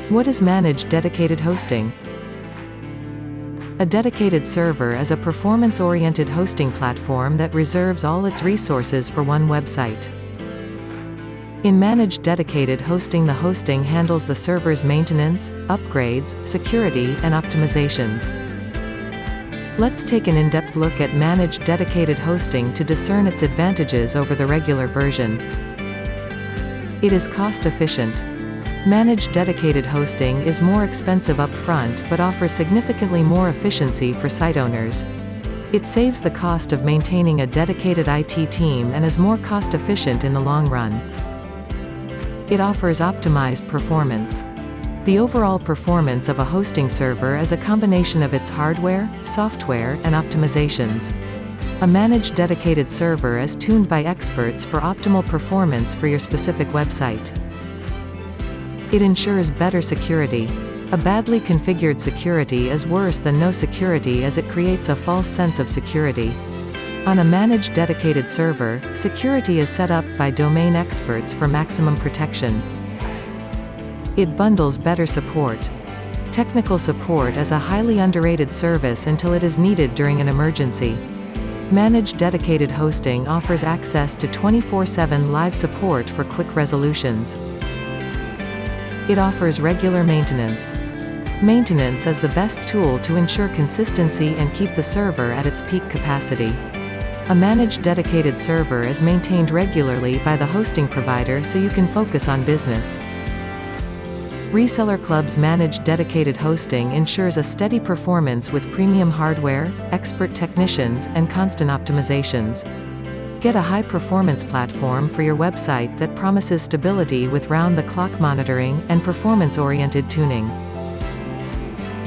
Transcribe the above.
What is managed dedicated hosting? A dedicated server is a performance-oriented hosting platform that reserves all its resources for one website. In managed dedicated hosting, the hosting handles the server's maintenance, upgrades, security, and optimizations. Let's take an in-depth look at managed dedicated hosting to discern its advantages over the regular version. It is cost-efficient. Managed dedicated hosting is more expensive upfront but offers significantly more efficiency for site owners. It saves the cost of maintaining a dedicated IT team and is more cost-efficient in the long run. It offers optimized performance. The overall performance of a hosting server is a combination of its hardware, software, and optimizations. A managed dedicated server is tuned by experts for optimal performance for your specific website. It ensures better security. A badly configured security is worse than no security, as it creates a false sense of security. On a managed dedicated server, security is set up by domain experts for maximum protection. It bundles better support. Technical support is a highly underrated service until it is needed during an emergency. Managed dedicated hosting offers access to 24/7 live support for quick resolutions. It offers regular maintenance. Maintenance is the best tool to ensure consistency and keep the server at its peak capacity. A managed dedicated server is maintained regularly by the hosting provider so you can focus on business. Reseller Club's managed dedicated hosting ensures a steady performance with premium hardware, expert technicians, and constant optimizations. Get a high-performance platform for your website that promises stability with round-the-clock monitoring and performance-oriented tuning.